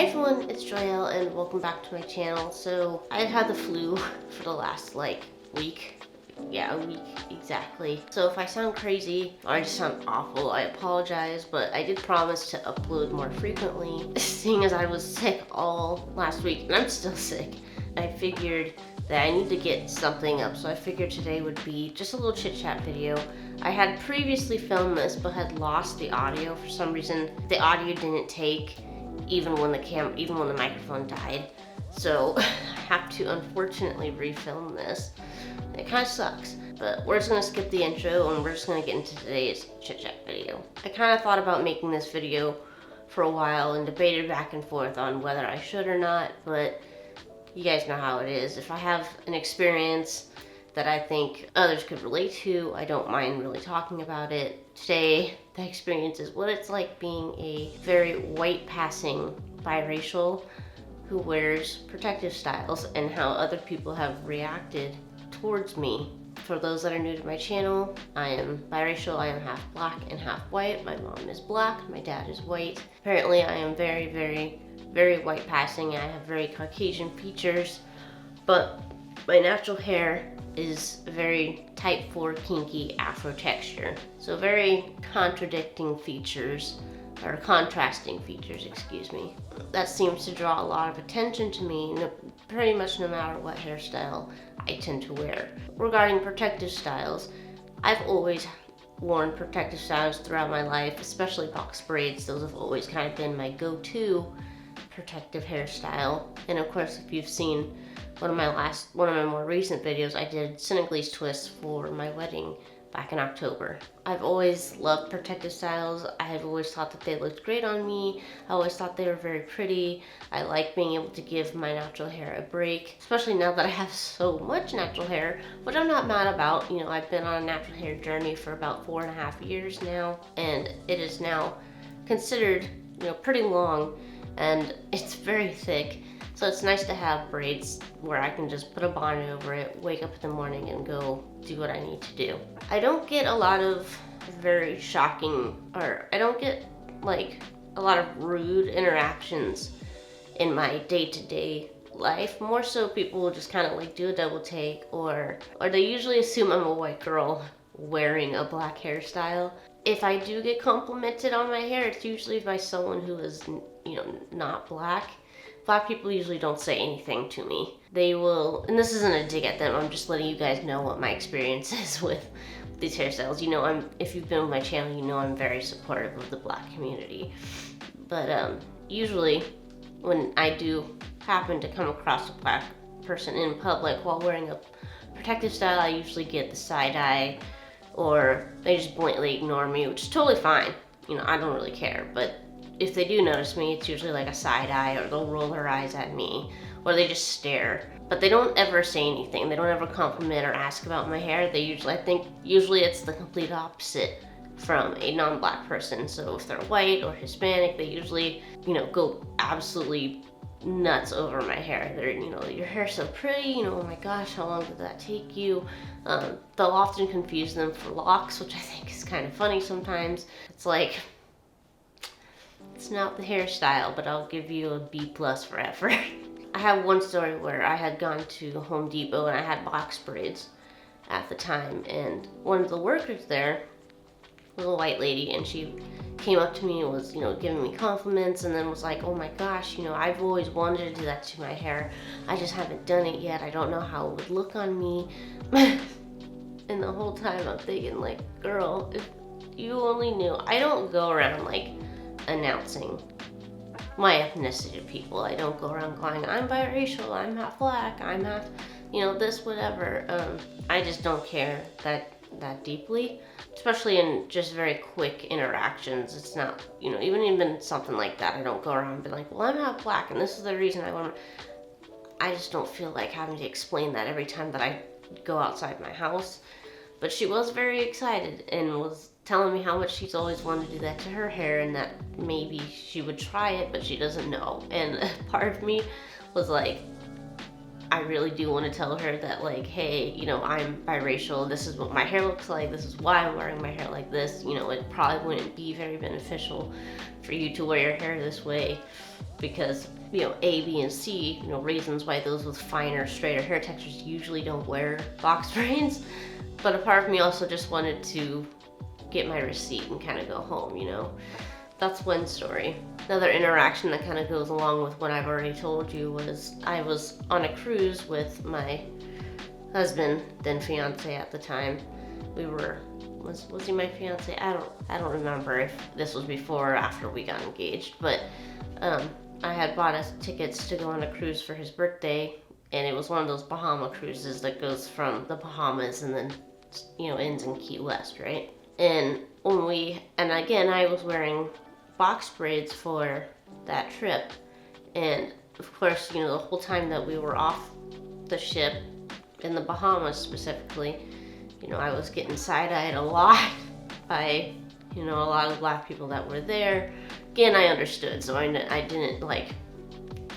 Hey everyone, it's Joyel and welcome back to my channel. So I've had the flu for the last week. Yeah, a week exactly. So if I sound crazy or I just sound awful, I apologize, but I did promise to upload more frequently. Seeing as I was sick all last week, and I'm still sick, I figured that I need to get something up. So I figured today would be just a little chit chat video. I had previously filmed this, but had lost the audio for some reason. The audio didn't take even when the microphone died. So I have to unfortunately refilm this. It kind of sucks, but we're just gonna skip the intro and we're just gonna get into today's chit chat video. I kind of thought about making this video for a while and debated back and forth on whether I should or not, but you guys know how it is. If I have an experience that I think others could relate to, I don't mind really talking about it. Today, the experience is what it's like being a very white passing biracial who wears protective styles and how other people have reacted towards me. For those that are new to my channel, I am biracial. I am half black and half white. My mom is black, my dad is white. Apparently I am very, very, very white passing. I have very Caucasian features, but my natural hair is very type 4 kinky afro texture. So very contrasting features, excuse me. That seems to draw a lot of attention to me, pretty much no matter what hairstyle I tend to wear. Regarding protective styles, I've always worn protective styles throughout my life, especially box braids. Those have always kind of been my go-to protective hairstyle. And of course, if you've seen one of my more recent videos, I did Senegalese twists for my wedding back in October. I've always loved protective styles. I have always thought that they looked great on me. I always thought they were very pretty. I like being able to give my natural hair a break, especially now that I have so much natural hair, which I'm not mad about. You know, I've been on a natural hair journey for about 4.5 years now, and it is now considered, pretty long, and it's very thick. So it's nice to have braids where I can just put a bonnet over it, wake up in the morning and go do what I need to do. I don't get a lot of very shocking, or I don't get a lot of rude interactions in my day-to-day life. More so people will just kind of do a double take, or they usually assume I'm a white girl wearing a black hairstyle. If I do get complimented on my hair, it's usually by someone who is, not black. Black people usually don't say anything to me. They will, and this isn't a dig at them, I'm just letting you guys know what my experience is with these hairstyles. If you've been with my channel, you know I'm very supportive of the black community. But usually when I do happen to come across a black person in public while wearing a protective style, I usually get the side eye, or they just blatantly ignore me, which is totally fine. I don't really care, but if they do notice me, it's usually like a side eye, or they'll roll their eyes at me, or they just stare. But they don't ever say anything. They don't ever compliment or ask about my hair. I think usually it's the complete opposite from a non-black person. So if they're white or Hispanic, they usually, go absolutely nuts over my hair. They're, your hair's so pretty, oh my gosh, how long did that take you? They'll often confuse them for locks, which I think is kind of funny sometimes. It's like, it's not the hairstyle, but I'll give you a B+ for effort. I have one story where I had gone to Home Depot and I had box braids at the time, and one of the workers there was a white lady, and she came up to me and was, giving me compliments, and then was like, oh my gosh, I've always wanted to do that to my hair. I just haven't done it yet. I don't know how it would look on me. And the whole time I'm thinking, girl, if you only knew. I don't go around announcing my ethnicity to people. I don't go around going, I'm biracial, I'm half black, I'm half, this, whatever. I just don't care that deeply, especially in just very quick interactions. It's not, even something like that, I don't go around and be like, well, I'm half black and this is the reason I want to. I just don't feel like having to explain that every time that I go outside my house. But she was very excited and was telling me how much she's always wanted to do that to her hair, and that maybe she would try it, but she doesn't know. And part of me was like, I really do want to tell her that, like, hey, you know, I'm biracial, this is what my hair looks like, this is why I'm wearing my hair like this. You know, it probably wouldn't be very beneficial for you to wear your hair this way because, you know, A, B, and C, you know, reasons why those with finer, straighter hair textures usually don't wear box braids. But a part of me also just wanted to get my receipt and kind of go home, you know. That's one story. Another interaction that kind of goes along with what I've already told you was I was on a cruise with my husband, then fiance at the time. We were, was he my fiance? I don't remember if this was before or after we got engaged, but I had bought us tickets to go on a cruise for his birthday, and it was one of those Bahama cruises that goes from the Bahamas and then, you know, ends in Key West, right? And again, I was wearing box braids for that trip, and of course, you know, the whole time that we were off the ship in the Bahamas specifically, you know, I was getting side-eyed a lot by, you know, a lot of Black people that were there. Again, I understood, so I didn't like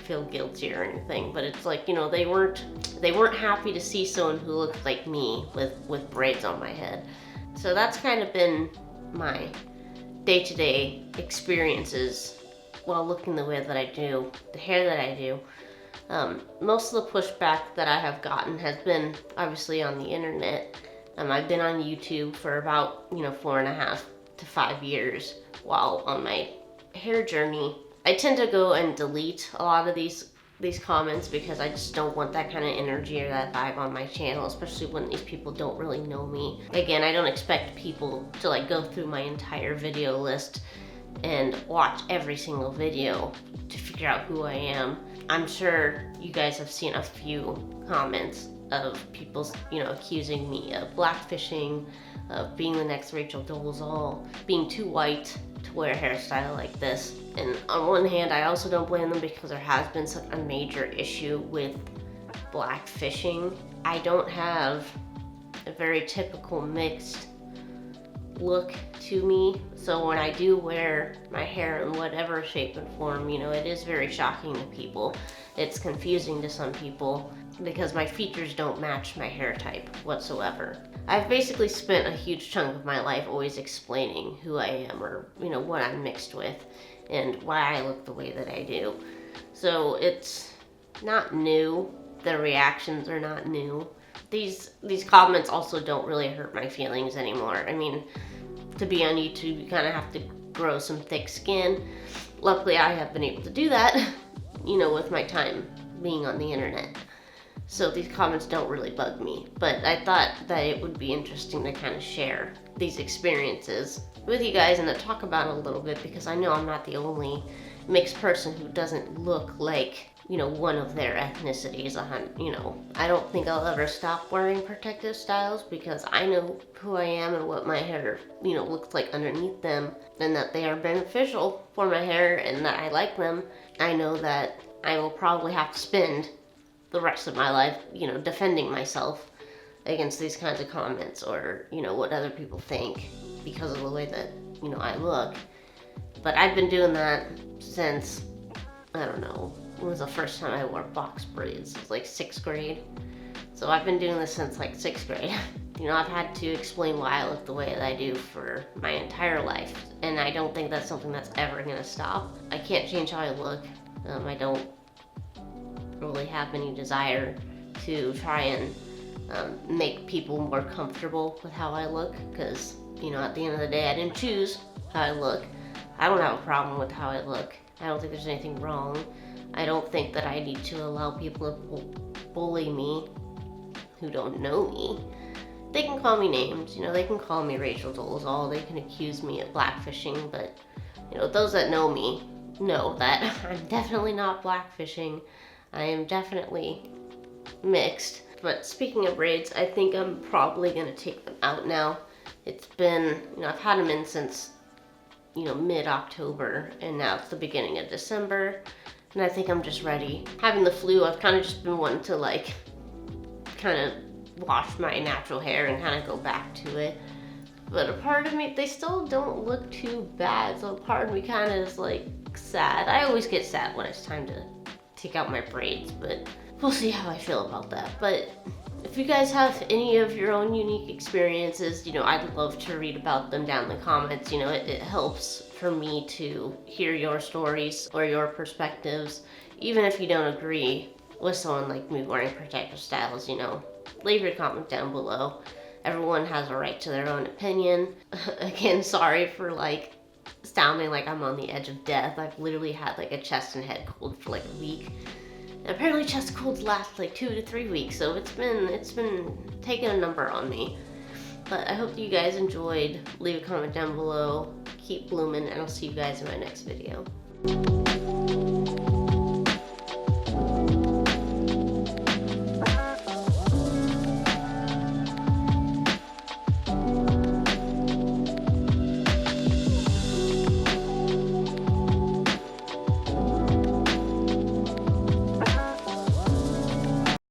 feel guilty or anything, but it's like, you know, they weren't happy to see someone who looked like me with braids on my head. So that's kind of been my day-to-day experiences while looking the way that I do, the hair that I do. Most of the pushback that I have gotten has been obviously on the internet. I've been on YouTube for about, you know, 4.5 to 5 years. While on my hair journey, I tend to go and delete a lot of these comments because I just don't want that kind of energy or that vibe on my channel, especially when these people don't really know me. Again, I don't expect people to like go through my entire video list and watch every single video to figure out who I am. I'm sure you guys have seen a few comments of people, you know, accusing me of blackfishing, of being the next Rachel Dolezal, being too white to wear a hairstyle like this. And on one hand, I also don't blame them because there has been such a major issue with blackfishing. I don't have a very typical mixed look to me, so when I do wear my hair in whatever shape and form, you know, it is very shocking to people. It's confusing to some people because my features don't match my hair type whatsoever. I've basically spent a huge chunk of my life always explaining who I am, or, you know, what I'm mixed with and why I look the way that I do. So it's not new. The reactions are not new. These comments also don't really hurt my feelings anymore. I mean, to be on YouTube, you kind of have to grow some thick skin. Luckily, I have been able to do that, you know, with my time being on the internet. So these comments don't really bug me, but I thought that it would be interesting to kind of share these experiences with you guys and to talk about it a little bit, because I know I'm not the only mixed person who doesn't look like, you know, one of their ethnicities. You know, I don't think I'll ever stop wearing protective styles because I know who I am and what my hair, you know, looks like underneath them, and that they are beneficial for my hair and that I like them. I know that I will probably have to spend the rest of my life, you know, defending myself against these kinds of comments or, you know, what other people think because of the way that, you know, I look. But I've been doing that since, I don't know, when was the first time I wore box braids? It was like 6th grade. So I've been doing this since like 6th grade. You know, I've had to explain why I look the way that I do for my entire life. And I don't think that's something that's ever gonna stop. I can't change how I look. I don't really have any desire to try and make people more comfortable with how I look, because, you know, at the end of the day, I didn't choose how I look. I don't have a problem with how I look. I don't think there's anything wrong. I don't think that I need to allow people to bully me who don't know me. They can call me names, you know, they can call me Rachel Dolezal, they can accuse me of blackfishing, but, you know, those that know me know that I'm definitely not blackfishing. I am definitely mixed. But speaking of braids, I think I'm probably gonna take them out now. It's been, you know, I've had them in since, you know, mid-October, and now it's the beginning of December, and I think I'm just ready. Having the flu, I've kind of just been wanting to like, kind of wash my natural hair and kind of go back to it. But a part of me, they still don't look too bad, so a part of me kind of is like sad. I always get sad when it's time to take out my braids, but we'll see how I feel about that. But if you guys have any of your own unique experiences, I'd love to read about them down in the comments. It helps for me to hear your stories or your perspectives, even if you don't agree with someone like me wearing protective styles. Leave your comment down below. Everyone has a right to their own opinion. Again, sorry for sounding like I'm on the edge of death. I've literally had a chest and head cold for a week. And apparently chest colds last 2 to 3 weeks, so it's been taking a number on me. But I hope you guys enjoyed. Leave a comment down below. Keep blooming, and I'll see you guys in my next video.